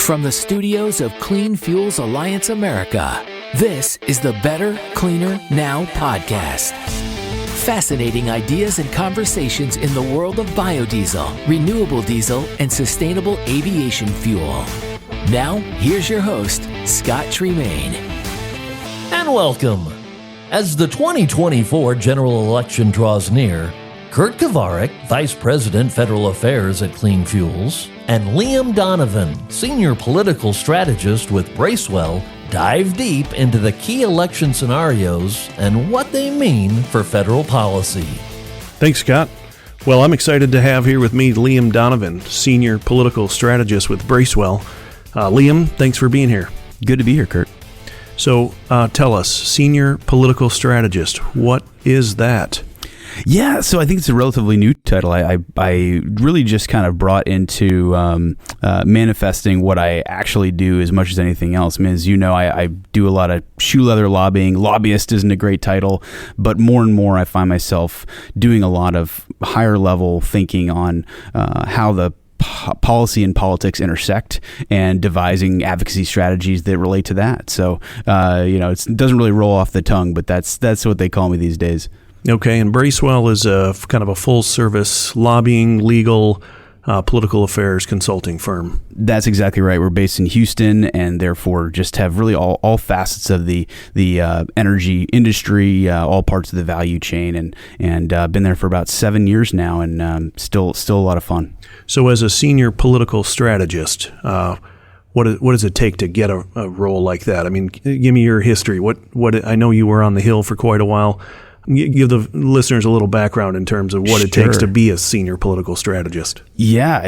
From the studios of Clean Fuels Alliance America, this is the Better, Cleaner, Now podcast. Fascinating ideas and conversations in the world of biodiesel, renewable diesel, and sustainable aviation fuel. Now, here's your host, Scott Tremaine. And welcome. As the 2024 general election draws near, Kurt Kovarik, Vice President Federal Affairs at Clean Fuels, and Liam Donovan, Senior Political Strategist with Bracewell, dive deep into the key election scenarios and what they mean for federal policy. Thanks, Scott. Well, I'm excited to have here with me Liam Donovan, Senior Political Strategist with Bracewell. Liam, thanks for being here. Good to be here, Kurt. So tell us, Senior Political Strategist, what is that? Yeah, so I think it's a relatively new title. I really just kind of brought into manifesting what I actually do as much as anything else. I mean, as you know, I do a lot of shoe leather lobbying. Lobbyist isn't a great title, but more and more I find myself doing a lot of higher level thinking on how the policy and politics intersect and devising advocacy strategies that relate to that. So, it doesn't really roll off the tongue, but that's what they call me these days. Okay, and Bracewell is a kind of a full-service lobbying, legal, political affairs consulting firm. That's exactly right. We're based in Houston, and therefore just have really all facets of the energy industry, all parts of the value chain, and been there for about 7 years now, and still a lot of fun. So, as a senior political strategist, what does it take to get a role like that? I mean, give me your history. What I know you were on the Hill for quite a while. Give the listeners a little background in terms of what it takes to be a senior political strategist. Yeah,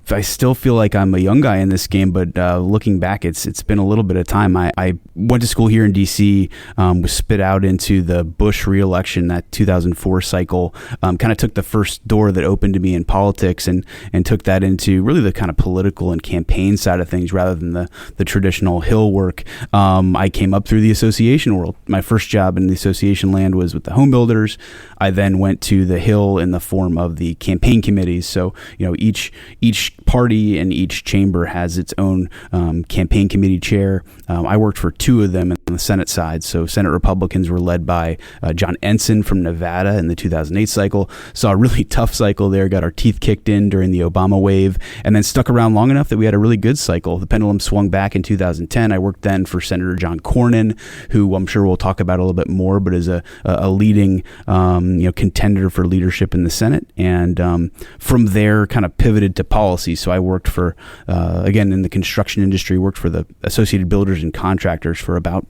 I still feel like I'm a young guy in this game, but looking back, it's been a little bit of time. I went to school here in D.C., was spit out into the Bush re-election, that 2004 cycle, kind of took the first door that opened to me in politics and took that into really the kind of political and campaign side of things rather than the traditional Hill work. I came up through the association world. My first job in the association land was with the home builders. I then went to the Hill in the form of the campaign committees. So, each party and each chamber has its own campaign committee chair. I worked for two of them on the Senate side. So Senate Republicans were led by John Ensign from Nevada in the 2008 cycle. Saw a really tough cycle there, got our teeth kicked in during the Obama wave, and then stuck around long enough that we had a really good cycle. The pendulum swung back in 2010. I worked then for Senator John Cornyn, who I'm sure we'll talk about a little bit more, but is a leading contender for leadership in the Senate, and from there kind of pivoted to policy. So I worked for again in the construction industry, worked for the Associated Builders and Contractors for about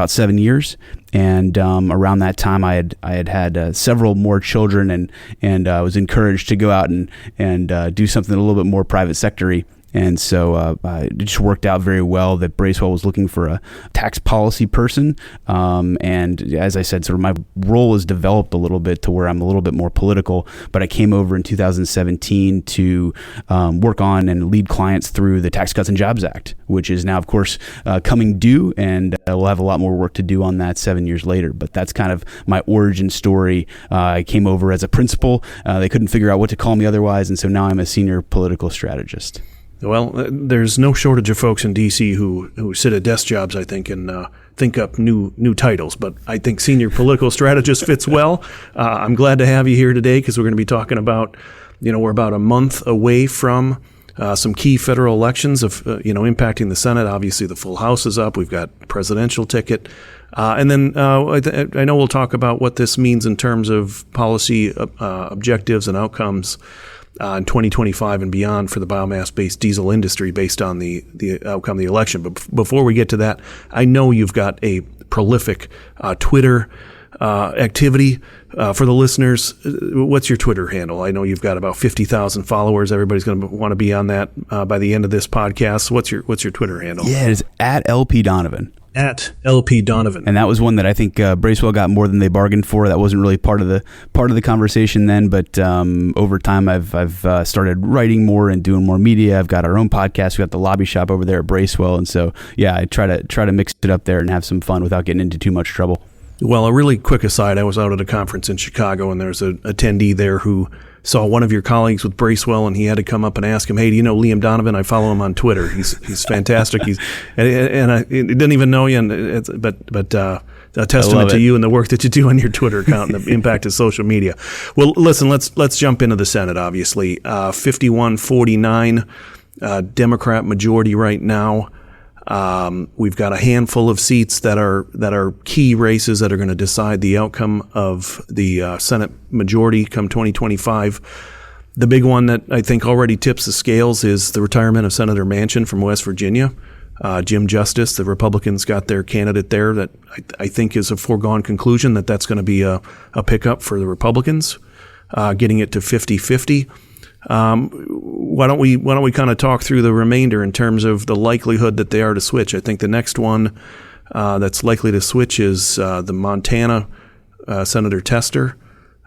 7 years, and around that time I had several more children, and was encouraged to go out and do something a little bit more private sector-y. And so it just worked out very well that Bracewell was looking for a tax policy person. And as I said, sort of my role has developed a little bit to where I'm a little bit more political. But I came over in 2017 to work on and lead clients through the Tax Cuts and Jobs Act, which is now, of course, coming due. And we'll have a lot more work to do on that 7 years later. But that's kind of my origin story. I came over as a principal. They couldn't figure out what to call me otherwise. And so now I'm a senior political strategist. Well, there's no shortage of folks in D.C. who sit at desk jobs, I think, and think up new titles. But I think senior political strategist fits well. I'm glad to have you here today because we're going to be talking about, we're about a month away from some key federal elections of, impacting the Senate. Obviously, the full House is up. We've got presidential ticket. And then I know we'll talk about what this means in terms of policy objectives and outcomes in 2025 and beyond for the biomass-based diesel industry based on the outcome of the election. But before we get to that, I know you've got a prolific Twitter activity for the listeners. What's your Twitter handle? I know you've got about 50,000 followers. Everybody's going to want to be on that by the end of this podcast. What's your Twitter handle? Yeah, it's at LP Donovan. At LP Donovan. And that was one that I think Bracewell got more than they bargained for. That wasn't really part of the conversation then, but over time I've started writing more and doing more media. I've got our own podcast. We've got the lobby shop over there at Bracewell, and so yeah, I try to mix it up there and have some fun without getting into too much trouble. Well, a really quick aside, I was out at a conference in Chicago, and there's an attendee there who saw one of your colleagues with Bracewell, and he had to come up and ask him, "Hey, do you know Liam Donovan? I follow him on Twitter. He's fantastic. And I didn't even know you, but a testament to you and the work that you do on your Twitter account and the impact of social media." Well, listen, let's jump into the Senate. Obviously, 51-49, Democrat majority right now. We've got a handful of seats that are key races that are going to decide the outcome of the Senate majority come 2025. The big one that I think already tips the scales is the retirement of Senator Manchin from West Virginia. Jim Justice, the Republicans got their candidate there that I think is a foregone conclusion that's going to be a pickup for the Republicans, getting it to 50-50. Why don't we kind of talk through the remainder in terms of the likelihood that they are to switch? I think the next one that's likely to switch is the Montana Senator Tester.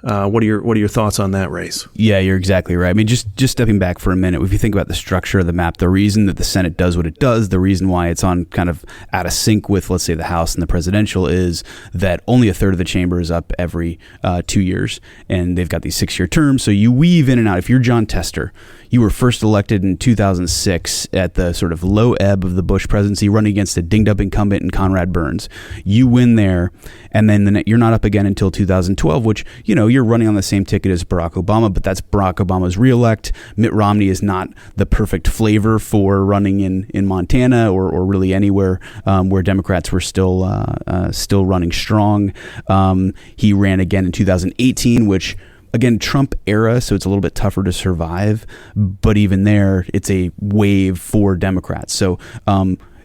What are your thoughts on that race? Yeah, you're exactly right. I mean, just stepping back for a minute, if you think about the structure of the map, the reason that the Senate does what it does, the reason why it's on kind of out of sync with, let's say, the House and the presidential is that only a third of the chamber is up every 2 years, and they've got these 6-year terms. So you weave in and out. If you're John Tester, you were first elected in 2006 at the sort of low ebb of the Bush presidency, running against a dinged-up incumbent in Conrad Burns. You win there, and then you're not up again until 2012, which, you're running on the same ticket as Barack Obama, but that's Barack Obama's reelect. Mitt Romney is not the perfect flavor for running in Montana or really anywhere where Democrats were still running strong. He ran again in 2018, which, again, Trump era, so it's a little bit tougher to survive. But even there, it's a wave for Democrats. So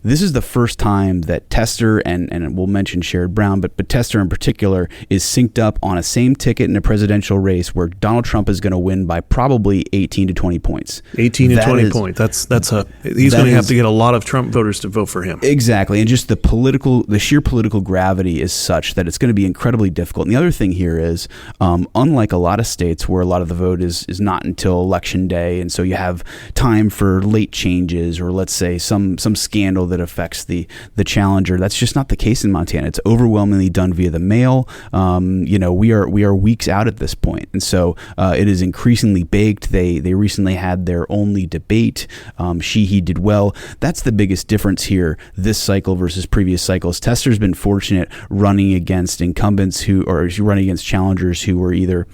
this is the first time that Tester and we'll mention Sherrod Brown, but Tester in particular is synced up on a same ticket in a presidential race where Donald Trump is going to win by probably 18 to 20 points. 18 to 20 points. He's going to have to get a lot of Trump voters to vote for him. Exactly. And just the sheer political gravity is such that it's going to be incredibly difficult. And the other thing here is, unlike a lot of states where a lot of the vote is not until election day, and so you have time for late changes or let's say some scandal that affects the challenger. That's just not the case in Montana. It's overwhelmingly done via the mail. We are weeks out at this point, and so it is increasingly baked. They recently had their only debate. He did well. That's the biggest difference here this cycle versus previous cycles. Tester's been fortunate running against incumbents or running against challengers who were either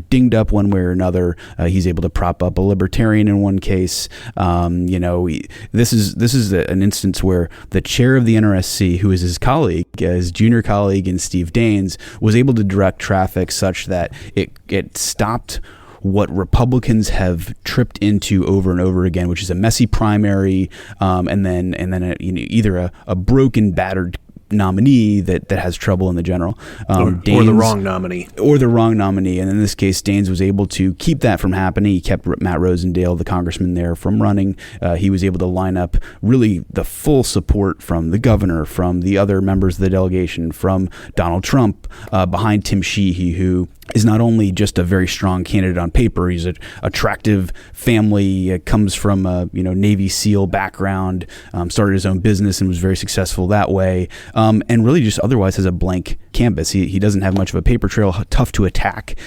dinged up one way or another. He's able to prop up a libertarian in one case. This is an instance where the chair of the NRSC, who is his colleague, his junior colleague in Steve Daines, was able to direct traffic such that it stopped what Republicans have tripped into over and over again, which is a messy primary, and then either a broken, battered nominee that has trouble in the general, or the wrong nominee, and in this case Daines was able to keep that from happening. He kept Matt Rosendale, the congressman there, from running. He was able to line up really the full support from the governor, from the other members of the delegation, from Donald Trump, behind Tim Sheehy, who is not only just a very strong candidate on paper, he's an attractive family, comes from a Navy SEAL background, started his own business and was very successful that way, and really just otherwise has a blank canvas. He doesn't have much of a paper trail, tough to attack.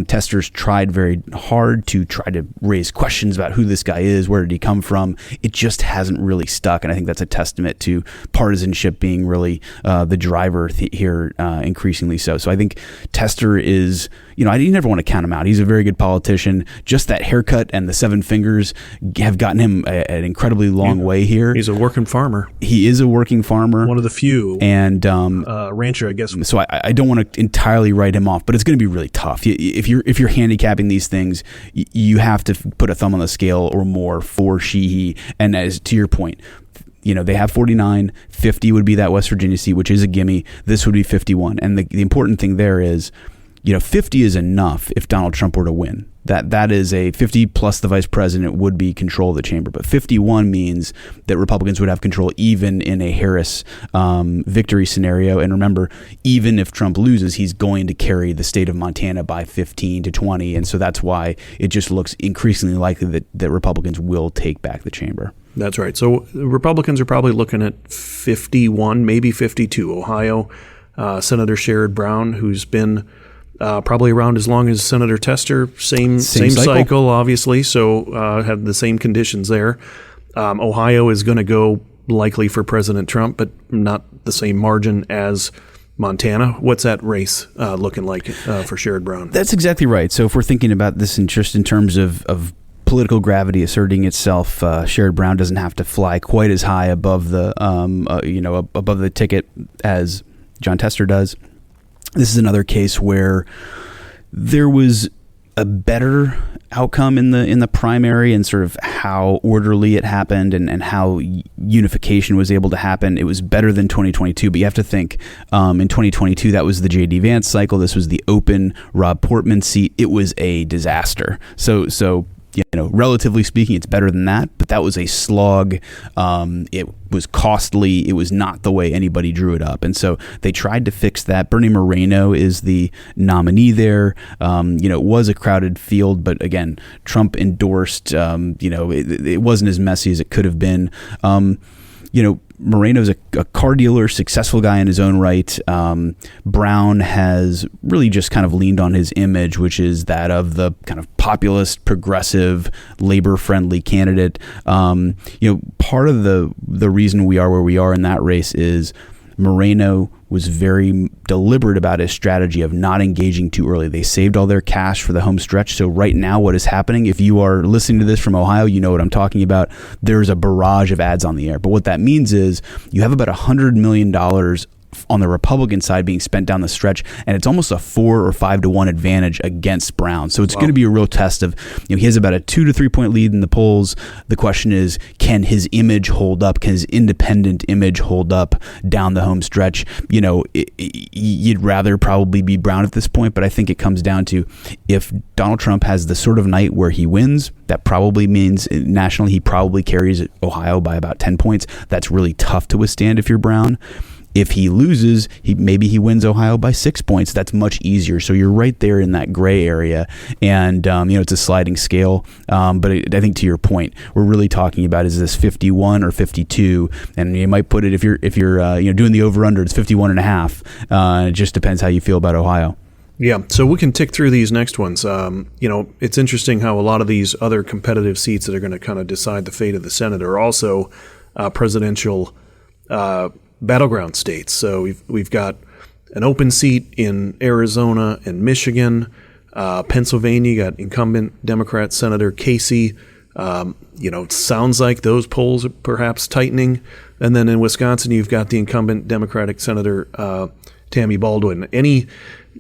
Tester's tried very hard to try to raise questions about who this guy is, where did he come from. It just hasn't really stuck, and I think that's a testament to partisanship being really the driver here, increasingly so. So I think Tester is, you never want to count him out. He's a very good politician. Just that haircut and the 7 fingers have gotten him an incredibly long way here. He's a working farmer. He is a working farmer. One of the few. And rancher, I guess. So I don't want to entirely write him off, but it's going to be really tough. If you're handicapping these things, you have to put a thumb on the scale or more for Sheehy. And as to your point, they have 49, 50 would be that West Virginia seat, which is a gimme. This would be 51. And the important thing there is, 50 is enough if Donald Trump were to win. That is a 50 plus the vice president would be control of the chamber. But 51 means that Republicans would have control even in a Harris victory scenario. And remember, even if Trump loses, he's going to carry the state of Montana by 15 to 20. And so that's why it just looks increasingly likely that Republicans will take back the chamber. That's right. So Republicans are probably looking at 51, maybe 52. Ohio, Senator Sherrod Brown, who's been probably around as long as Senator Tester, same cycle, obviously, so had the same conditions there. Ohio is going to go likely for President Trump, but not the same margin as Montana. What's that race looking like for Sherrod Brown? That's exactly right. So if we're thinking about this just in terms of political gravity asserting itself, Sherrod Brown doesn't have to fly quite as high above the above the ticket as Jon Tester does. This is another case where there was a better outcome in the primary and sort of how orderly it happened and how unification was able to happen. It was better than 2022, but you have to think in 2022, that was the J.D. Vance cycle. This was the open Rob Portman seat. It was a disaster. So relatively speaking, it's better than that, but that was a slog. It was costly. It was not the way anybody drew it up. And so they tried to fix that. Bernie Moreno is the nominee there. It was a crowded field, but again, Trump endorsed, it wasn't as messy as it could have been. Moreno's a car dealer, successful guy in his own right. Brown has really just kind of leaned on his image, which is that of the kind of populist, progressive, labor-friendly candidate. Part of the reason we are where we are in that race is Moreno was very deliberate about his strategy of not engaging too early. They saved all their cash for the home stretch. So right now what is happening, if you are listening to this from Ohio, you know what I'm talking about. There's a barrage of ads on the air. But what that means is you have about $100 million on the Republican side being spent down the stretch, and it's almost a 4 or 5 to 1 advantage against Brown. So it's going to be a real test of, he has about a 2 to 3 point lead in the polls. The question is, can his image hold up? Can his independent image hold up down the home stretch? You'd rather probably be Brown at this point, but I think it comes down to if Donald Trump has the sort of night where he wins, that probably means nationally he probably carries Ohio by about 10 points. That's really tough to withstand if you're Brown. If he loses, maybe he wins Ohio by 6 points. That's much easier. So you're right there in that gray area, and it's a sliding scale. But I think to your point, we're really talking about, is this 51 or 52? And you might put it, if you're doing the over under, it's 51.5. It just depends how you feel about Ohio. Yeah, so we can tick through these next ones. It's interesting how a lot of these other competitive seats that are going to kind of decide the fate of the Senate are also presidential battleground states. So we've got an open seat in Arizona and Michigan. Pennsylvania, you got incumbent Democrat Senator Casey. It sounds like those polls are perhaps tightening. And then in Wisconsin, you've got the incumbent Democratic Senator Tammy Baldwin. We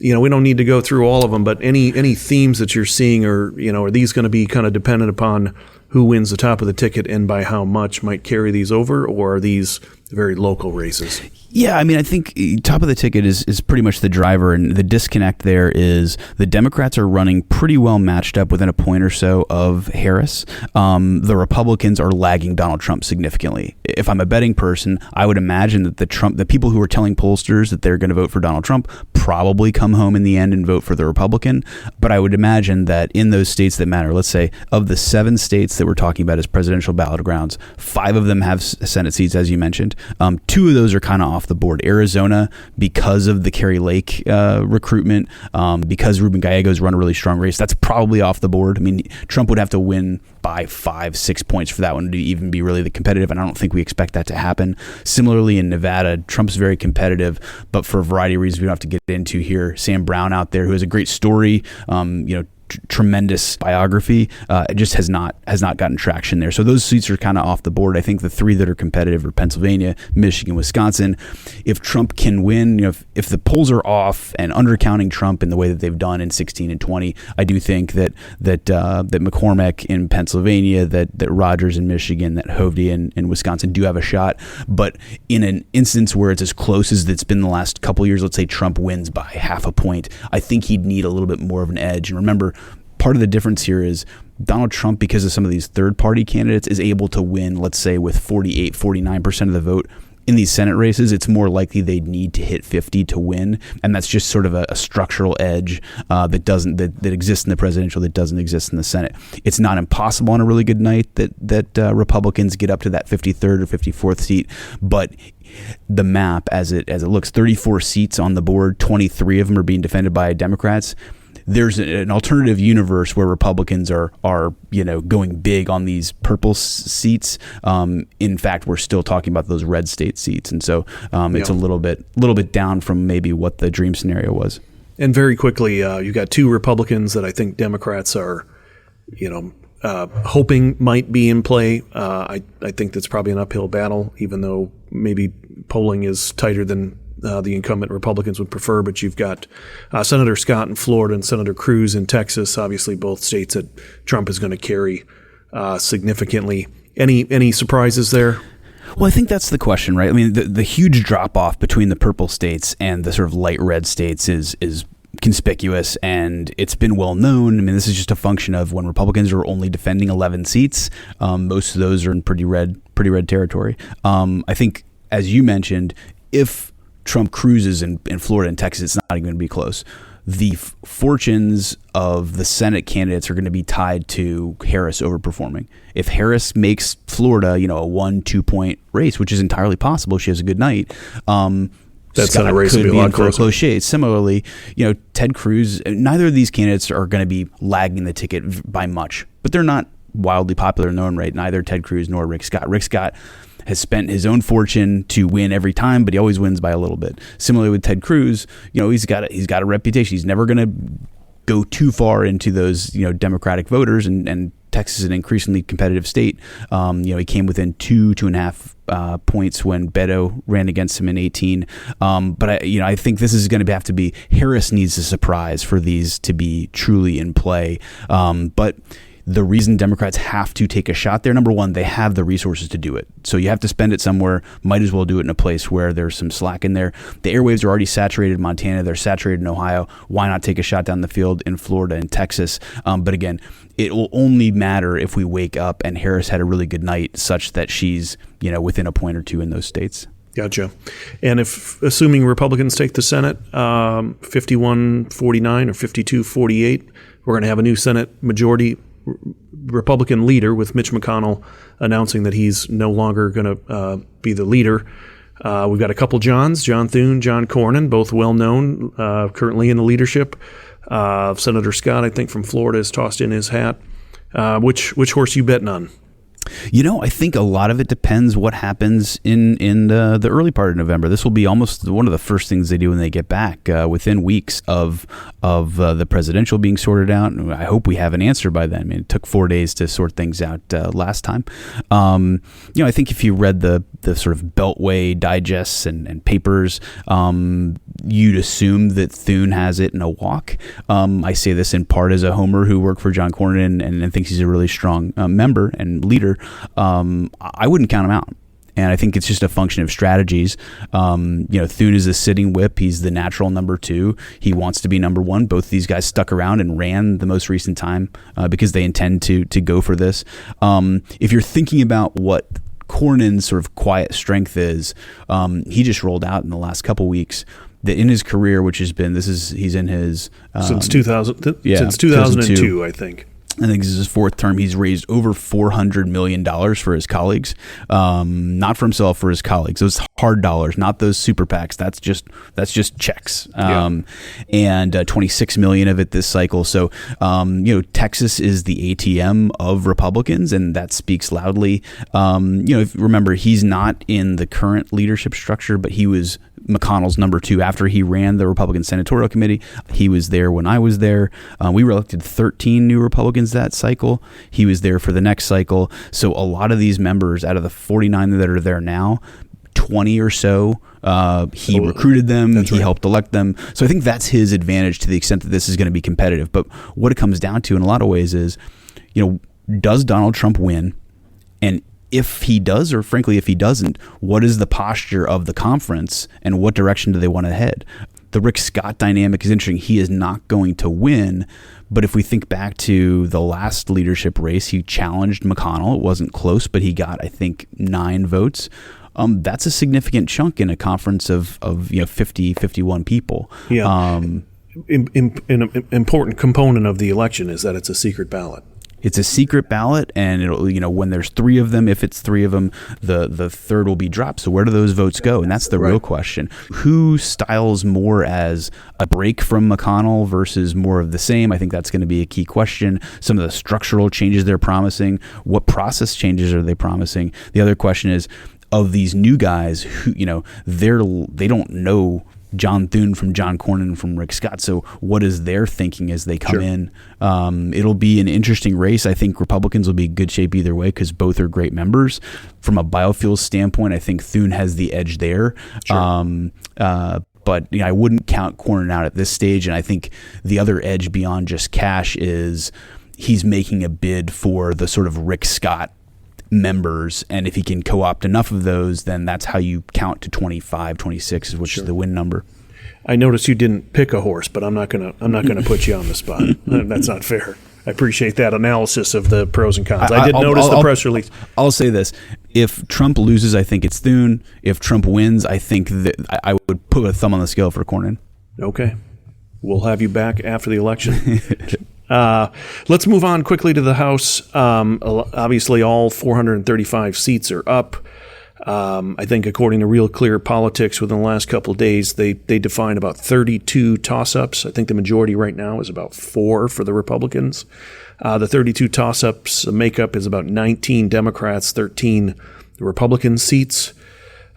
don't need to go through all of them, but any themes that you're seeing, are these going to be kind of dependent upon who wins the top of the ticket and by how much might carry these over, or are these very local races? Yeah, I think top of the ticket is pretty much the driver, and the disconnect there is the Democrats are running pretty well matched up within a point or so of Harris. The Republicans are lagging Donald Trump significantly. If I'm a betting person, I would imagine that the people who are telling pollsters that they're going to vote for Donald Trump probably come home in the end and vote for the Republican. But I would imagine that in those states that matter, let's say of the 7 states that we're talking about as presidential battlegrounds, 5 of them have Senate seats, as you mentioned. 2 of those are kind of off the board. Arizona, because of the Kerry Lake recruitment, because Ruben Gallegos run a really strong race, that's probably off the board. Trump would have to win by 5-6 points for that one to even be really the competitive, and I don't think we expect that to happen. Similarly, in Nevada, Trump's very competitive, but for a variety of reasons we don't have to get into here. Sam Brown out there, who has a great story, tremendous biography, just has not gotten traction there. So those seats are kind of off the board. I think the 3 that are competitive are Pennsylvania, Michigan, Wisconsin. If Trump can win, if the polls are off and undercounting Trump in the way that they've done in 16 and 20, I do think that McCormick in Pennsylvania, that Rogers in Michigan, that Hovde in Wisconsin do have a shot. But in an instance where it's as close as it's been the last couple of years, let's say Trump wins by half a point, I think he'd need a little bit more of an edge. And remember, part of the difference here is Donald Trump, because of some of these third-party candidates, is able to win, let's say, with 48, 49% of the vote in these Senate races, it's more likely they'd need to hit 50 to win, and that's just sort of a structural edge that exists in the presidential that doesn't exist in the Senate. It's not impossible on a really good night that Republicans get up to that 53rd or 54th seat, but the map as it looks, 34 seats on the board, 23 of them are being defended by Democrats. There's an alternative universe where Republicans are going big on these purple seats. In fact, we're still talking about those red state seats, and so it's a little bit down from maybe what the dream scenario was. And very quickly, you got two Republicans that I think Democrats are, hoping might be in play. I think that's probably an uphill battle, even though maybe polling is tighter than the incumbent Republicans would prefer. But you've got Senator Scott in Florida and Senator Cruz in Texas, obviously both states that Trump is going to carry significantly. Any surprises there? Well, I think that's the question, right? I mean, the huge drop-off between the purple states and the sort of light red states is conspicuous, and it's been well known. I mean, this is just a function of when Republicans are only defending 11 seats, most of those are in pretty red territory. I think, as you mentioned, if Trump cruises in Florida and Texas, it's not even going to be close. The fortunes of the Senate candidates are going to be tied to Harris overperforming. If Harris makes Florida, a 1-2 point race, which is entirely possible, she has a good night. That Scott race could would be in for a close shade. Similarly, Ted Cruz, neither of these candidates are going to be lagging the ticket by much, but they're not wildly popular in their own right. Neither Ted Cruz nor Rick Scott. Rick Scott has spent his own fortune to win every time, but he always wins by a little bit. Similarly with Ted Cruz, he's got a reputation. He's never going to go too far into those Democratic voters, and Texas is an increasingly competitive state. He came within 2.5 points when Beto ran against him in 2018. But I think this is going to have to be Harris needs a surprise for these to be truly in play. But the reason Democrats have to take a shot there, number one, they have the resources to do it. So you have to spend it somewhere. Might as well do it in a place where there's some slack in there. The airwaves are already saturated in Montana. They're saturated in Ohio. Why not take a shot down the field in Florida and Texas? But again, it will only matter if we wake up and Harris had a really good night such that she's, within a point or two in those states. Gotcha. And if, assuming Republicans take the Senate 51-49 or 52-48, we're going to have a new Senate majority Republican leader, with Mitch McConnell announcing that he's no longer going to be the leader. We've got a couple Johns, John Thune, John Cornyn, both well-known, currently in the leadership. Senator Scott, I think, from Florida, has tossed in his hat. Which horse you betting on? I think a lot of it depends what happens in the early part of November. This will be almost one of the first things they do when they get back, within weeks of the presidential being sorted out. I hope we have an answer by then. I mean, it took 4 days to sort things out last time. I think if you read the sort of Beltway digests and papers, you'd assume that Thune has it in a walk. I say this in part as a homer who worked for John Cornyn and thinks he's a really strong member and leader. I wouldn't count him out. And I think it's just a function of strategies. Thune is a sitting whip. He's the natural number 2. He wants to be number 1. Both these guys stuck around and ran the most recent time because they intend to go for this. If you're thinking about what Cornyn's sort of quiet strength is, he just rolled out in the last couple weeks that in his career, which has been, he's in his since 2002, I think. I think this is his 4th term. He's raised over $400 million for his colleagues, not for himself, for his colleagues. Those hard dollars, not those super PACs. That's just checks. And 26 million of it this cycle. So, Texas is the ATM of Republicans, and that speaks loudly. If remember, he's not in the current leadership structure, but he was McConnell's number 2 after he ran the Republican Senatorial Committee. He was there when I was there. We elected 13 new Republicans that cycle. He was there for the next cycle. So a lot of these members, out of the 49 that are there now, 20 or so, he recruited them. He helped elect them. So I think that's his advantage to the extent that this is going to be competitive. But what it comes down to in a lot of ways is, does Donald Trump win? And if he does, or frankly, if he doesn't, what is the posture of the conference and what direction do they want to head? The Rick Scott dynamic is interesting. He is not going to win. But if we think back to the last leadership race, he challenged McConnell. It wasn't close, but he got, I think, 9 votes. That's a significant chunk in a conference of 50, 51 people. Yeah. An important component of the election is that it's a secret ballot. It's a secret ballot, and it'll, when there's 3 of them, if it's 3 of them, the third will be dropped. So where do those votes go? And that's the real question. Who styles more as a break from McConnell versus more of the same? I think that's going to be a key question. Some of the structural changes they're promising, what process changes are they promising? The other question is, of these new guys who, they don't know John Thune from John Cornyn from Rick Scott. So what is their thinking as they come in? It'll be an interesting race. I think Republicans will be in good shape either way because both are great members. From a biofuels standpoint, I think Thune has the edge there. Sure. But I wouldn't count Cornyn out at this stage. And I think the other edge beyond just cash is he's making a bid for the sort of Rick Scott members, and if he can co-opt enough of those, then that's how you count to 25, 26, which is the win number. I noticed you didn't pick a horse, but I'm not gonna put you on the spot. That's not fair. I appreciate that analysis of the pros and cons. I did notice the press release. I'll say this: if Trump loses, I think it's Thune. If Trump wins, I think that I would put a thumb on the scale for Cornyn. Okay, we'll have you back after the election. Let's move on quickly to the House. Obviously, all 435 seats are up. I think according to Real Clear Politics, within the last couple of days, they define about 32 toss-ups. I think the majority right now is about 4 for the Republicans. The 32 toss-ups makeup is about 19 Democrats, 13 Republican seats.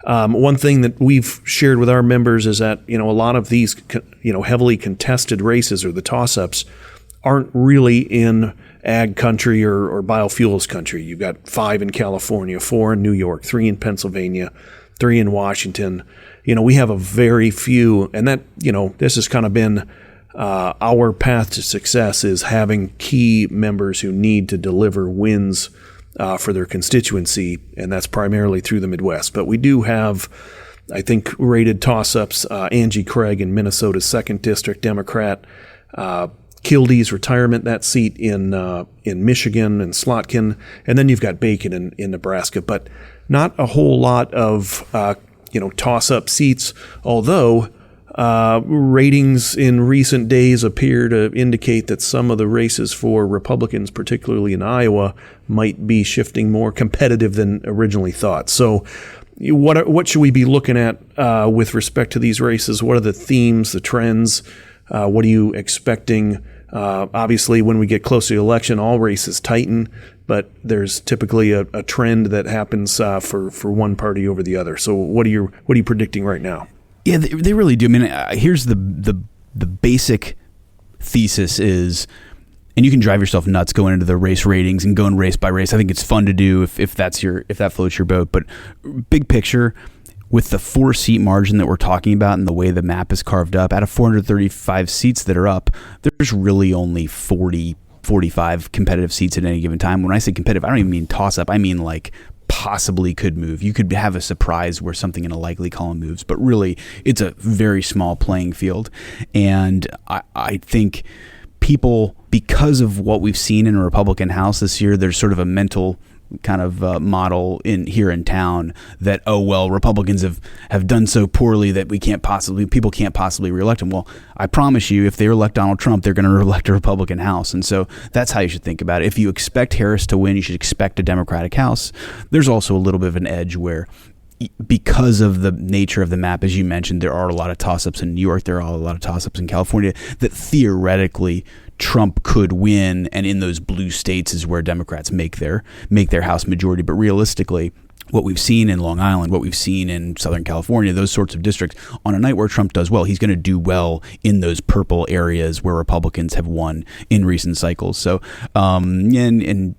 One thing that we've shared with our members is that, a lot of these, heavily contested races or the toss-ups aren't really in ag country or biofuels country. You've got 5 in California, 4 in New York, 3 in Pennsylvania, 3 in Washington. We have a very few, and that, this has kind of been our path to success, is having key members who need to deliver wins for their constituency, and that's primarily through the Midwest. But we do have, I think, rated toss-ups. Angie Craig in Minnesota's 2nd District, Democrat. Kildee's retirement, that seat in Michigan and Slotkin, and then you've got Bacon in Nebraska, but not a whole lot of toss-up seats. Although ratings in recent days appear to indicate that some of the races for Republicans, particularly in Iowa, might be shifting more competitive than originally thought. So, what should we be looking at with respect to these races? What are the themes, the trends? What are you expecting? Obviously, when we get close to the election, all races tighten, but there's typically a trend that happens for one party over the other. So, what are you predicting right now? Yeah, they really do. I mean, here's the basic thesis is, and you can drive yourself nuts going into the race ratings and going race by race. I think it's fun to do if that floats your boat. But big picture, with the 4-seat margin that we're talking about and the way the map is carved up, out of 435 seats that are up, there's really only 40, 45 competitive seats at any given time. When I say competitive, I don't even mean toss-up. I mean like possibly could move. You could have a surprise where something in a likely column moves, but really it's a very small playing field. And I think people, because of what we've seen in a Republican House this year, there's sort of a mental kind of model here in town that, Republicans have done so poorly that people can't possibly reelect them. Well, I promise you, if they elect Donald Trump, they're going to elect a Republican House. And so that's how you should think about it. If you expect Harris to win, you should expect a Democratic House. There's also a little bit of an edge where, because of the nature of the map, as you mentioned, there are a lot of toss-ups in New York, there are a lot of toss-ups in California, that theoretically Trump could win, and in those blue states is where Democrats make their House majority. But realistically, what we've seen in Long Island, what we've seen in Southern California, those sorts of districts, on a night where Trump does well, he's going to do well in those purple areas where Republicans have won in recent cycles. So, you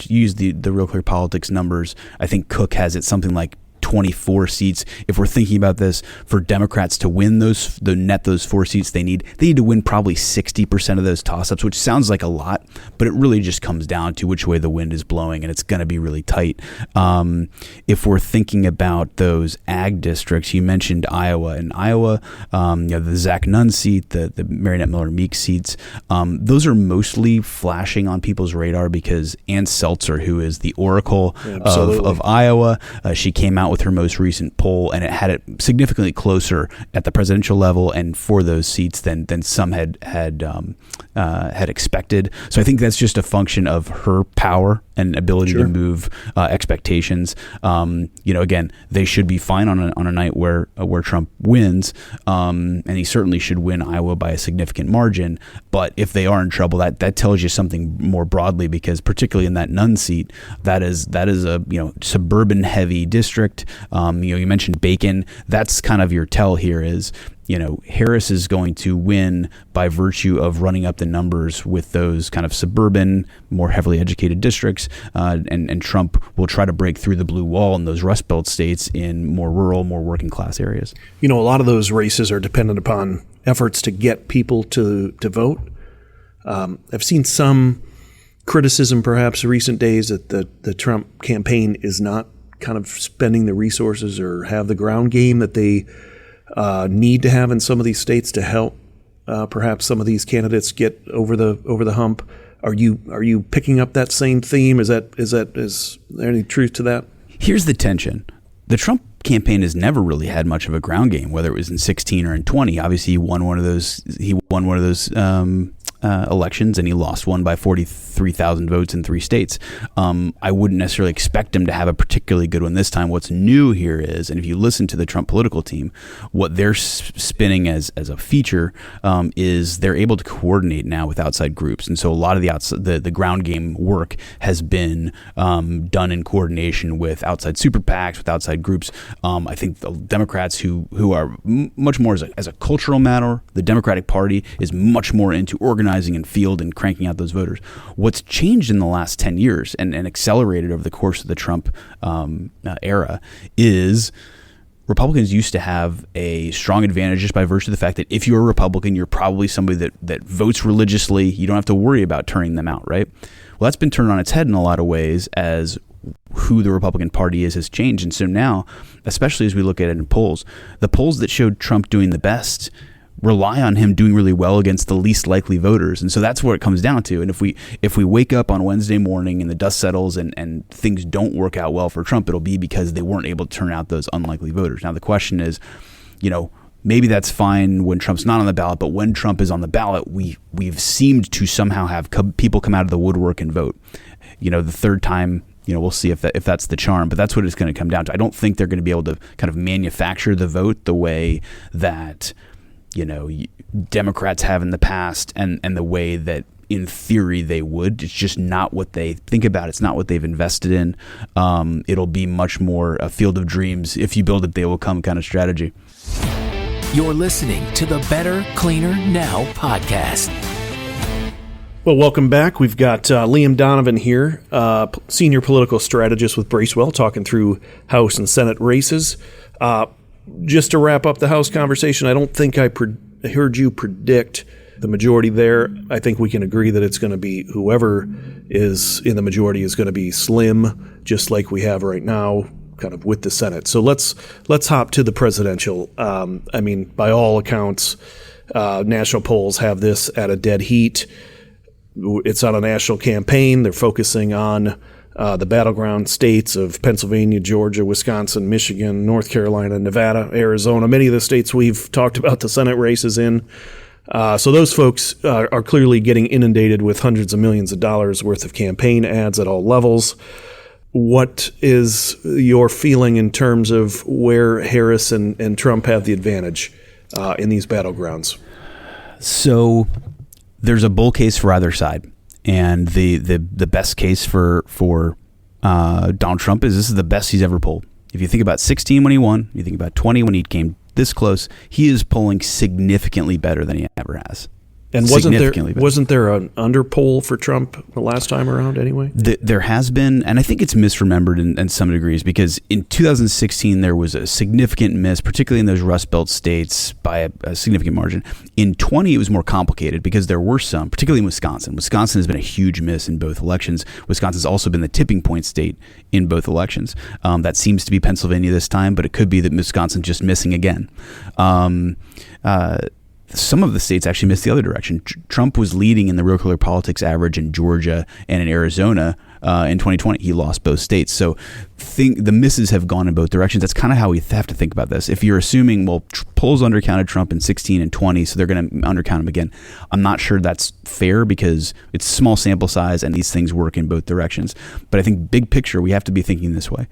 used the Real Clear Politics numbers. I think Cook has it something like 24 seats. If we're thinking about this, for Democrats to win those 4 seats, they need to win probably 60% of those toss-ups, which sounds like a lot, but it really just comes down to which way the wind is blowing, and it's going to be really tight. If we're thinking about those ag districts, you mentioned Iowa. And Iowa, the Zach Nunn seat, the Marinette Miller-Meeks seats, those are mostly flashing on people's radar because Ann Seltzer, who is the oracle of Iowa, she came out with her most recent poll, and it had it significantly closer at the presidential level and for those seats than some had expected. So I think that's just a function of her power and ability to move expectations. Again, they should be fine on a night where Trump wins, and he certainly should win Iowa by a significant margin. But if they are in trouble, that tells you something more broadly, because particularly in that Nunn seat, that is a suburban heavy district. You mentioned Bacon. That's kind of your tell here is, Harris is going to win by virtue of running up the numbers with those kind of suburban, more heavily educated districts, and Trump will try to break through the blue wall in those Rust Belt states in more rural, more working class areas. A lot of those races are dependent upon efforts to get people to vote. I've seen some criticism, perhaps in recent days, that the Trump campaign is not kind of spending the resources or have the ground game that they need to have in some of these states to help perhaps some of these candidates get over the hump. Are you picking up that same theme? Is there any truth to that? Here's the tension. The Trump campaign has never really had much of a ground game, whether it was in 16 or in 20. Obviously, he won one of those elections, and he lost one by 43,000 votes in 3 states. I wouldn't necessarily expect him to have a particularly good one this time. What's new here is, and if you listen to the Trump political team, what they're spinning as a feature is they're able to coordinate now with outside groups. And so a lot of the ground game work has been done in coordination with outside super PACs, with outside groups. I think the Democrats who are much more as a cultural matter, the Democratic Party is much more into organizing and field and cranking out those voters. What's changed in the last 10 years and accelerated over the course of the Trump era is Republicans used to have a strong advantage just by virtue of the fact that if you're a Republican, you're probably somebody that votes religiously. You don't have to worry about turning them out, right? Well, that's been turned on its head in a lot of ways as who the Republican Party has changed. And so now, especially as we look at it in polls, the polls that showed Trump doing the best rely on him doing really well against the least likely voters. And so that's what it comes down to. And if we wake up on Wednesday morning and the dust settles and things don't work out well for Trump, it'll be because they weren't able to turn out those unlikely voters. Now, the question is, maybe that's fine when Trump's not on the ballot, but when Trump is on the ballot, we've seemed to somehow have people come out of the woodwork and vote. The third time, we'll see if that's the charm, but that's what it's going to come down to. I don't think they're going to be able to kind of manufacture the vote the way that Democrats have in the past and the way that in theory they would. It's just not what they think about. It's not what they've invested in. It'll be much more a field of dreams. If you build it, they will come kind of strategy. You're listening to the Better, Cleaner, Now podcast. Well, welcome back. We've got Liam Donovan here, senior political strategist with Bracewell, talking through House and Senate races. Just to wrap up the House conversation, I don't think I heard you predict the majority there. I think we can agree that it's going to be whoever is in the majority is going to be slim, just like we have right now, kind of with the Senate. So let's hop to the presidential. By all accounts, national polls have this at a dead heat. It's on a national campaign. They're focusing on the battleground states of Pennsylvania, Georgia, Wisconsin, Michigan, North Carolina, Nevada, Arizona, many of the states we've talked about the Senate races in. So those folks are clearly getting inundated with hundreds of millions of dollars worth of campaign ads at all levels. What is your feeling in terms of where Harris and Trump have the advantage in these battlegrounds? So there's a bull case for either side. And the best case for Donald Trump is this is the best he's ever polled. If you think about 16 when he won, you think about 20 when he came this close, he is polling significantly better than he ever has. And wasn't there an underpoll for Trump the last time around anyway? There has been, and I think it's misremembered in some degrees, because in 2016 there was a significant miss, particularly in those Rust Belt states, by a significant margin. In 20 it was more complicated because there were some, particularly in Wisconsin. Wisconsin has been a huge miss in both elections. Wisconsin's also been the tipping point state in both elections. That seems to be Pennsylvania this time, but it could be that Wisconsin's just missing again. Some of the states actually missed the other direction. Trump was leading in the Real Clear Politics average in Georgia and in Arizona in 2020. He lost both states. So the misses have gone in both directions. That's kind of how we have to think about this. If you're assuming, well, polls undercounted Trump in 16 and 20, so they're going to undercount him again. I'm not sure that's fair because it's small sample size and these things work in both directions. But I think big picture, we have to be thinking this way.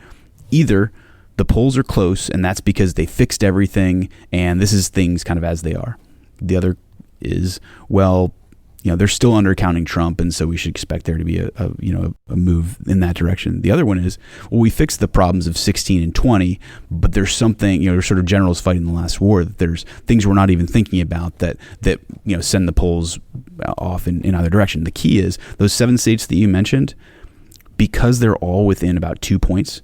Either the polls are close and that's because they fixed everything and this is things kind of as they are. The other is, well, they're still undercounting Trump, and so we should expect there to be a move in that direction. The other one is, well, we fixed the problems of 16 and 20, but there's something, there's sort of generals fighting the last war, that there's things we're not even thinking about that send the polls off in either direction. The key is those 7 states that you mentioned, because they're all within about 2 points,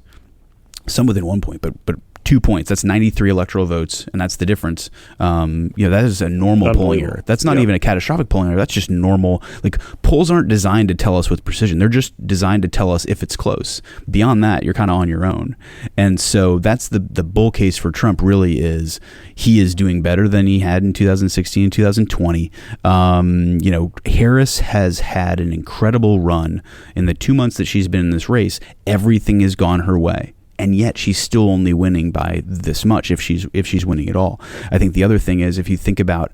some within 1 point, but 2 points. That's 93 electoral votes, and that's the difference. That is a normal polling error. That's not even a catastrophic polling error. That's just normal. Like, polls aren't designed to tell us with precision. They're just designed to tell us if it's close. Beyond that, you're kind of on your own. And so that's the bull case for Trump. Really, is he is doing better than he had in 2016 and 2020. Harris has had an incredible run in the 2 months that she's been in this race. Everything has gone her way. And yet she's still only winning by this much if she's winning at all. I think the other thing is, if you think about,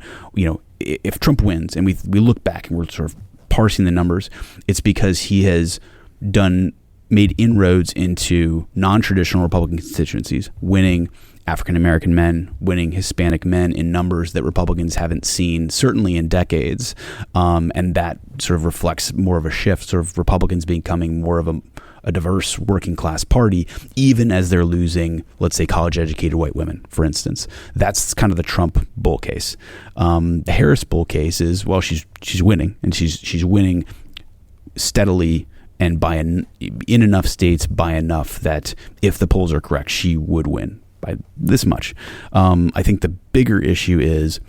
if Trump wins and we look back and we're sort of parsing the numbers, it's because he has made inroads into non-traditional Republican constituencies, winning African-American men, winning Hispanic men in numbers that Republicans haven't seen, certainly in decades. And that sort of reflects more of a shift, sort of Republicans becoming more of a diverse working class party, even as they're losing, let's say, college-educated white women, for instance. That's kind of the Trump bull case. The Harris bull case is, well, she's winning, and she's winning steadily and in enough states by enough that if the polls are correct, she would win by this much. I think the bigger issue is,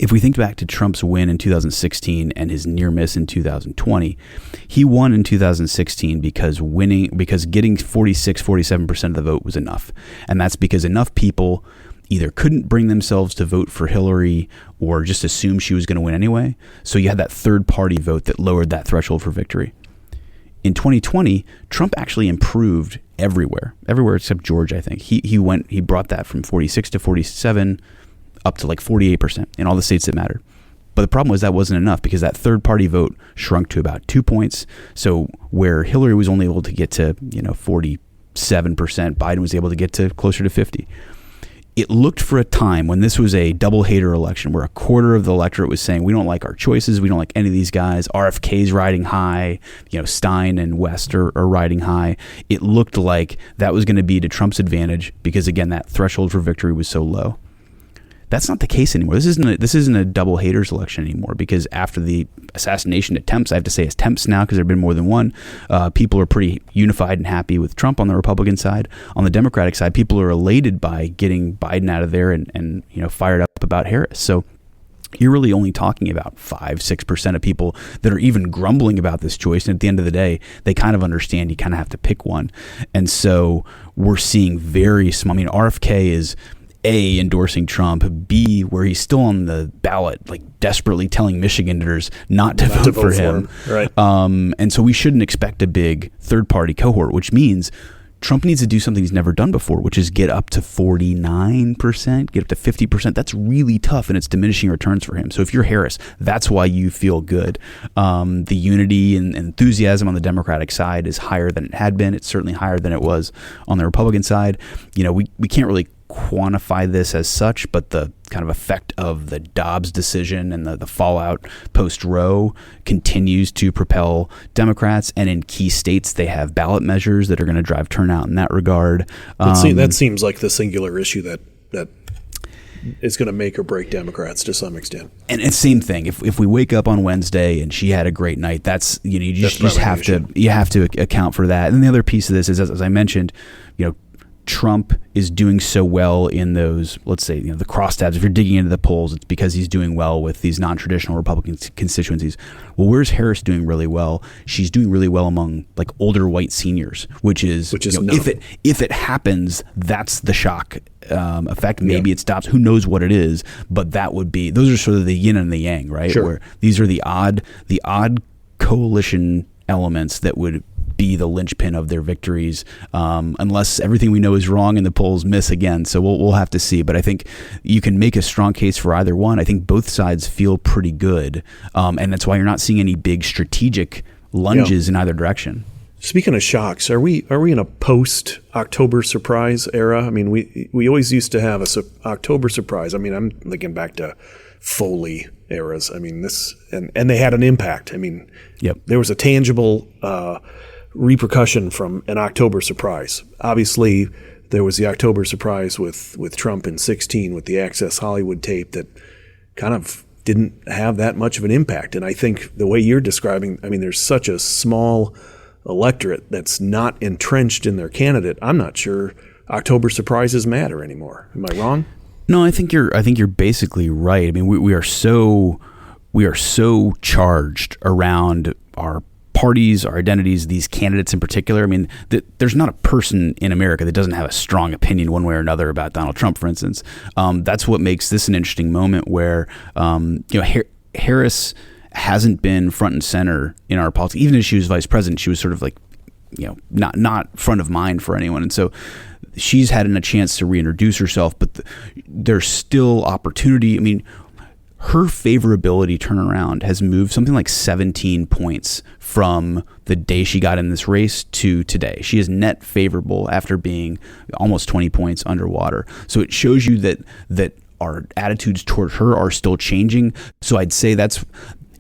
if we think back to Trump's win in 2016 and his near miss in 2020, he won in 2016 because getting 47% of the vote was enough. And that's because enough people either couldn't bring themselves to vote for Hillary or just assumed she was going to win anyway. So you had that third party vote that lowered that threshold for victory. In 2020, Trump actually improved everywhere except Georgia, I think. He brought that from 46 to 47 up to like 48% in all the states that mattered. But the problem was that wasn't enough because that third party vote shrunk to about 2 points. So where Hillary was only able to get to 47%, Biden was able to get to closer to 50%. It looked for a time when this was a double hater election where a quarter of the electorate was saying, we don't like our choices, we don't like any of these guys. RFK's riding high, Stein and West are riding high. It looked like that was going to be to Trump's advantage because, again, that threshold for victory was so low. That's not the case anymore. This isn't a double haters election anymore because after the assassination attempts, I have to say attempts now because there have been more than one, people are pretty unified and happy with Trump on the Republican side. On the Democratic side, people are elated by getting Biden out of there and fired up about Harris. So you're really only talking about 5-6% of people that are even grumbling about this choice. And at the end of the day, they kind of understand you kind of have to pick one. And so we're seeing very small. I mean, RFK is A, endorsing Trump, B, where he's still on the ballot, like desperately telling Michiganders not to vote for him. Right. And so we shouldn't expect a big third-party cohort, which means Trump needs to do something he's never done before, which is get up to 49%, get up to 50%. That's really tough, and it's diminishing returns for him. So if you're Harris, that's why you feel good. The unity and enthusiasm on the Democratic side is higher than it had been. It's certainly higher than it was on the Republican side. We can't really quantify this as such, but the kind of effect of the Dobbs decision and the fallout post-Roe continues to propel Democrats, and in key states they have ballot measures that are going to drive turnout in that regard. That seems like the singular issue that is going to make or break Democrats to some extent. And it's same thing. If we wake up on Wednesday and she had a great night, that's you just have to account for that. And the other piece of this is, as I mentioned, Trump is doing so well in those, let's say, the crosstabs. If you're digging into the polls, it's because he's doing well with these non-traditional Republican constituencies. Well, where's Harris doing really well? She's doing really well among like older white seniors, which is if it happens, that's the shock effect. Maybe it stops. Who knows what it is? But those are sort of the yin and the yang, right? Sure. Where these are the odd coalition elements that would be the linchpin of their victories, unless everything we know is wrong and the polls miss again. So we'll have to see. But I think you can make a strong case for either one. I think both sides feel pretty good, and that's why you're not seeing any big strategic lunges in either direction. Speaking of shocks, are we in a post-October surprise era? I mean, we always used to have a October surprise. I mean, I'm thinking back to Foley eras. I mean, and they had an impact. I mean, there was a tangible repercussion from an October surprise. Obviously, there was the October surprise with Trump in 2016 with the Access Hollywood tape that kind of didn't have that much of an impact. And I think the way you're describing, I mean, there's such a small electorate that's not entrenched in their candidate. I'm not sure October surprises matter anymore. Am I wrong? No, I think you're basically right. I mean, we are so charged around our parties, our identities, these candidates in particular. I mean, there's not a person in America that doesn't have a strong opinion one way or another about Donald Trump, for instance. That's what makes this an interesting moment where, Harris hasn't been front and center in our politics. Even as she was vice president, she was sort of like, not front of mind for anyone. And so she's had a chance to reintroduce herself, but there's still opportunity. I mean, her favorability turnaround has moved something like 17 points from the day she got in this race to today. She is net favorable after being almost 20 points underwater. So it shows you that our attitudes toward her are still changing. So I'd say that's,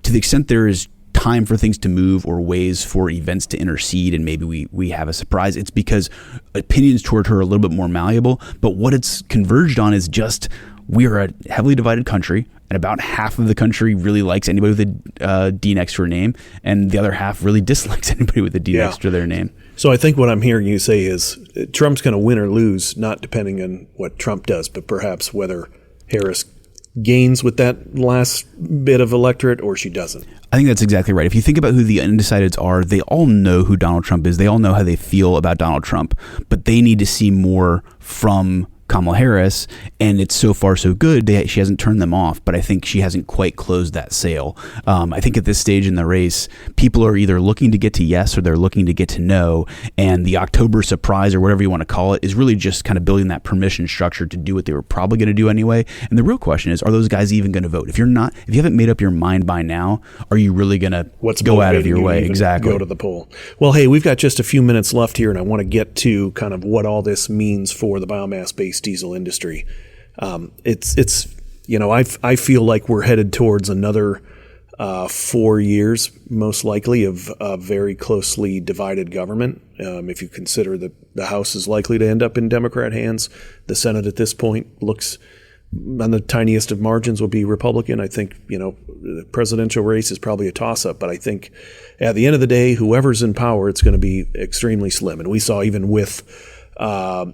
to the extent there is time for things to move or ways for events to intercede and maybe we have a surprise, it's because opinions toward her are a little bit more malleable. But what it's converged on is just we are a heavily divided country, and about half of the country really likes anybody with a D next to her name, and the other half really dislikes anybody with a D next to their name. So I think what I'm hearing you say is Trump's going to win or lose, not depending on what Trump does, but perhaps whether Harris gains with that last bit of electorate or she doesn't. I think that's exactly right. If you think about who the undecideds are, they all know who Donald Trump is. They all know how they feel about Donald Trump, but they need to see more from Kamala Harris, and it's so far so good. She hasn't turned them off, but I think she hasn't quite closed that sale. I think at this stage in the race, people are either looking to get to yes or they're looking to get to no, and the October surprise or whatever you want to call it is really just kind of building that permission structure to do what they were probably going to do anyway. And the real question is, are those guys even going to vote? If you haven't made up your mind by now, are you really going to go out of your way? Exactly. Go to the poll. Well, hey, we've got just a few minutes left here, and I want to get to kind of what all this means for the biomass-based diesel industry. I feel like we're headed towards another 4 years, most likely, of a very closely divided government. If you consider that the House is likely to end up in Democrat hands, the Senate at this point looks, on the tiniest of margins, will be Republican. I think, the presidential race is probably a toss-up, but I think at the end of the day, whoever's in power, it's going to be extremely slim. And we saw even with a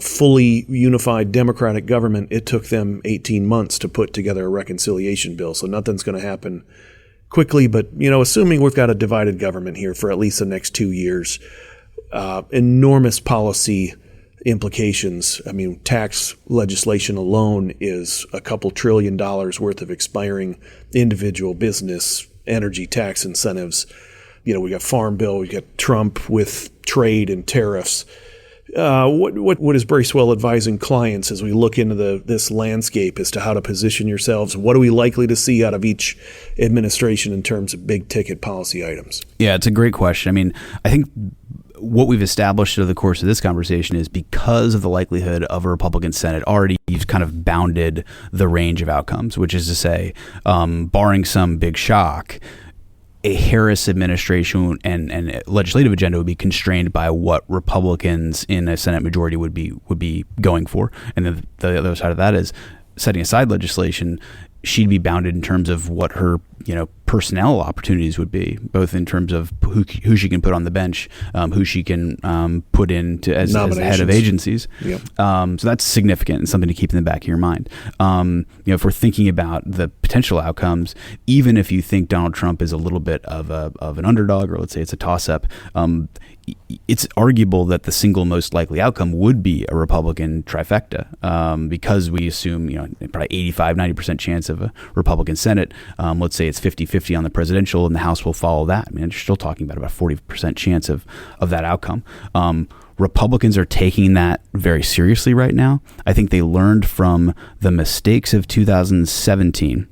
fully unified Democratic government, it took them 18 months to put together a reconciliation bill. So nothing's going to happen quickly. But, assuming we've got a divided government here for at least the next 2 years, enormous policy implications. I mean, tax legislation alone is a couple $1 trillion worth of expiring individual business energy tax incentives. We got Farm Bill, we got Trump with trade and tariffs. What is Bracewell advising clients as we look into this landscape as to how to position yourselves? What are we likely to see out of each administration in terms of big ticket policy items? Yeah, it's a great question. I mean, I think what we've established over the course of this conversation is because of the likelihood of a Republican Senate, already you've kind of bounded the range of outcomes, which is to say, barring some big shock, a Harris administration and legislative agenda would be constrained by what Republicans in a Senate majority would be going for. And then the other side of that is, setting aside legislation, she'd be bounded in terms of what her personnel opportunities would be, both in terms of who she can put on the bench, who she can put in as head of agencies. Yep. So that's significant and something to keep in the back of your mind. If we're thinking about the potential outcomes, even if you think Donald Trump is a little bit of an underdog, or let's say it's a toss-up, it's arguable that the single most likely outcome would be a Republican trifecta, because we assume probably 85-90% chance of a Republican Senate. Let's say it's 50-50 on the presidential, and the House will follow that. I mean, you're still talking about 40% chance of that outcome. Republicans are taking that very seriously right now. I think they learned from the mistakes of 2017.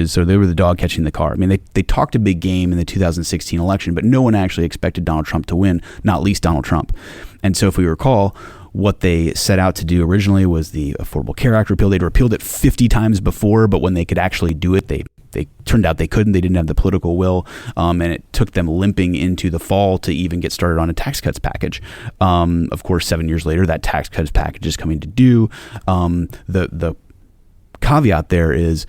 So they were the dog catching the car. I mean, they talked a big game in the 2016 election, but no one actually expected Donald Trump to win, not least Donald Trump. And so if we recall, what they set out to do originally was the Affordable Care Act repeal. They'd repealed it 50 times before, but when they could actually do it, they turned out they couldn't. They didn't have the political will, and it took them limping into the fall to even get started on a tax cuts package. Of course, 7 years later, that tax cuts package is coming to due. The caveat there is,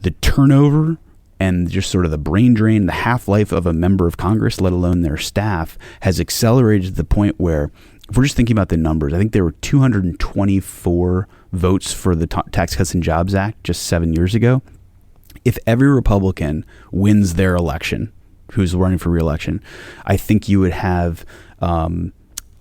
the turnover and just sort of the brain drain, the half-life of a member of Congress, let alone their staff, has accelerated to the point where, if we're just thinking about the numbers, I think there were 224 votes for the Tax Cuts and Jobs Act just 7 years ago. If every Republican wins their election, who's running for re-election, I think you would have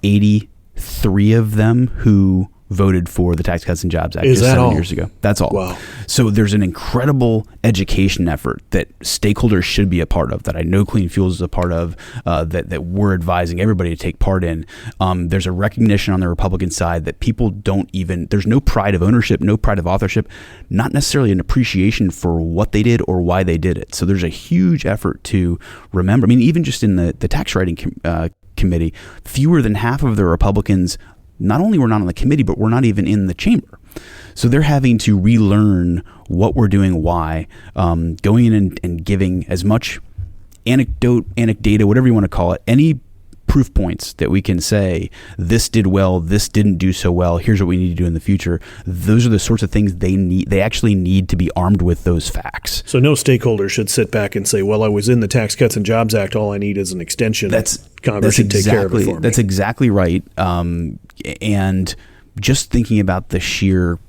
83 of them who voted for the Tax Cuts and Jobs Act just 7 years ago. That's all. Wow. So there's an incredible education effort that stakeholders should be a part of, that I know Clean Fuels is a part of, that we're advising everybody to take part in. There's a recognition on the Republican side that people there's no pride of ownership, no pride of authorship, not necessarily an appreciation for what they did or why they did it. So there's a huge effort to remember. I mean, even just in the tax writing committee, fewer than half of the Republicans not only were not on the committee, but were not even in the chamber. So they're having to relearn what we're doing, why, going in and giving as much anecdata, whatever you want to call it, any proof points that we can say, this did well, this didn't do so well, here's what we need to do in the future. Those are the sorts of things they actually need to be armed with those facts. So no stakeholder should sit back and say, well, I was in the Tax Cuts and Jobs Act, all I need is an extension. Congress should take care of it for me. That's exactly right. And just thinking about the sheer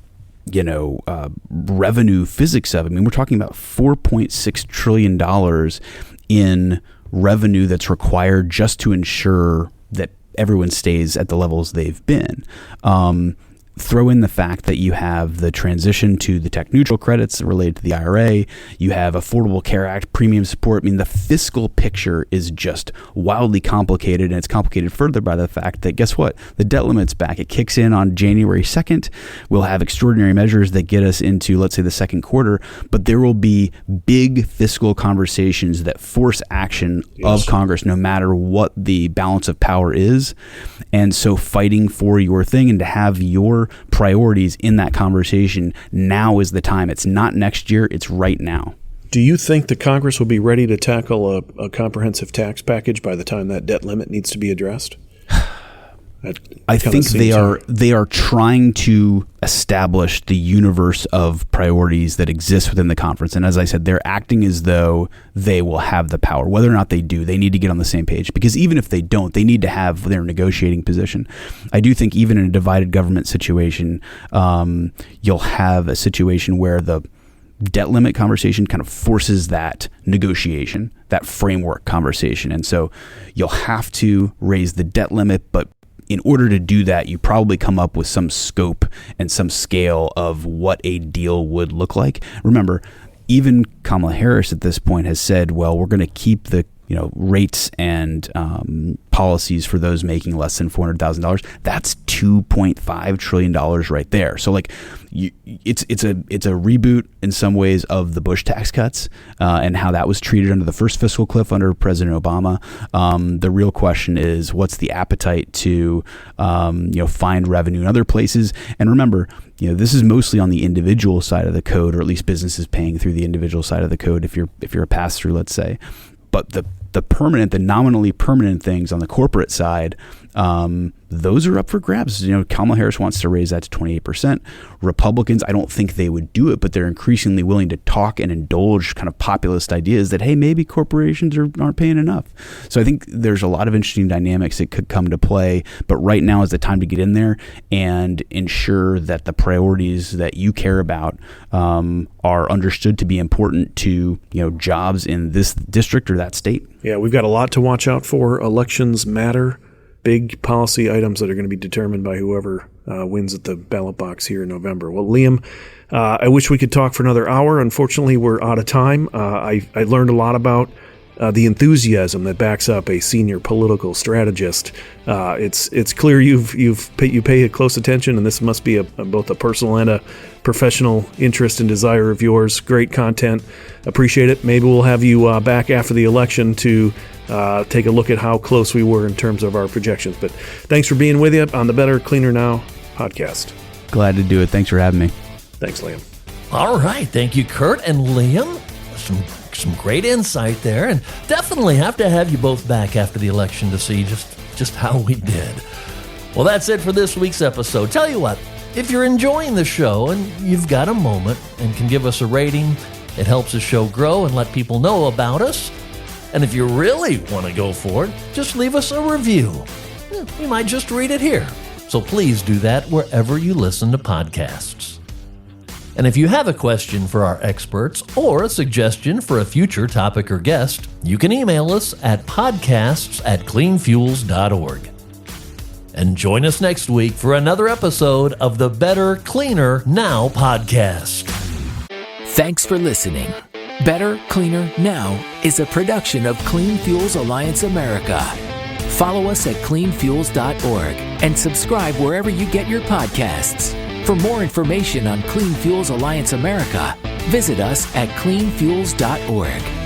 revenue physics of it, I mean, we're talking about $4.6 trillion in revenue that's required just to ensure that everyone stays at the levels they've been. Throw in the fact that you have the transition to the tech neutral credits related to the IRA. You have Affordable Care Act, premium support. I mean, the fiscal picture is just wildly complicated, and it's complicated further by the fact that, guess what? The debt limit's back. It kicks in on January 2nd. We'll have extraordinary measures that get us into, let's say, the second quarter, but there will be big fiscal conversations that force action of Congress, no matter what the balance of power is. And so fighting for your thing and to have your priorities in that conversation, now is the time. It's not next year, it's right now. Do you think the Congress will be ready to tackle a comprehensive tax package by the time that debt limit needs to be addressed? I think they are trying to establish the universe of priorities that exist within the conference. And as I said, they're acting as though they will have the power. Whether or not they do, they need to get on the same page, because even if they don't, they need to have their negotiating position. I do think even in a divided government situation, you'll have a situation where the debt limit conversation kind of forces that negotiation, that framework conversation. And so you'll have to raise the debt limit, but in order to do that, you probably come up with some scope and some scale of what a deal would look like. Remember, even Kamala Harris at this point has said, well, we're going to keep the rates and policies for those making less than $400,000. That's $2.5 trillion right there. So it's a reboot in some ways of the Bush tax cuts and how that was treated under the first fiscal cliff under President Obama. The real question is, what's the appetite to find revenue in other places? And remember, this is mostly on the individual side of the code, or at least businesses paying through the individual side of the code. If you're a pass through, let's say. But the nominally permanent things on the corporate side, those are up for grabs. Kamala Harris wants to raise that to 28%. Republicans, I don't think they would do it, but they're increasingly willing to talk and indulge kind of populist ideas that, hey, maybe corporations aren't paying enough. So I think there's a lot of interesting dynamics that could come to play, but right now is the time to get in there and ensure that the priorities that you care about are understood to be important to jobs in this district or that state. Yeah, we've got a lot to watch out for. Elections matter. Big policy items that are going to be determined by whoever wins at the ballot box here in November. Well, Liam, I wish we could talk for another hour. Unfortunately, we're out of time. I learned a lot about the enthusiasm that backs up a senior political strategist. It's clear you pay close attention, and this must be both a personal and a professional interest and desire of yours. Great content. Appreciate it. Maybe we'll have you back after the election to take a look at how close we were in terms of our projections. But thanks for being with you on the Better, Cleaner Now podcast. Glad to do it. Thanks for having me. Thanks, Liam. All right. Thank you, Kurt and Liam. Some great insight there, and definitely have to have you both back after the election to see just how we did. Well, that's it for this week's episode. Tell you what, if you're enjoying the show and you've got a moment and can give us a rating, it helps the show grow and let people know about us. And if you really want to go for it, just leave us a review. We might just read it here. So please do that wherever you listen to podcasts. And if you have a question for our experts or a suggestion for a future topic or guest, you can email us at podcasts@cleanfuels.org. And join us next week for another episode of the Better, Cleaner Now podcast. Thanks for listening. Better, Cleaner Now is a production of Clean Fuels Alliance America. Follow us at cleanfuels.org and subscribe wherever you get your podcasts. For more information on Clean Fuels Alliance America, visit us at cleanfuels.org.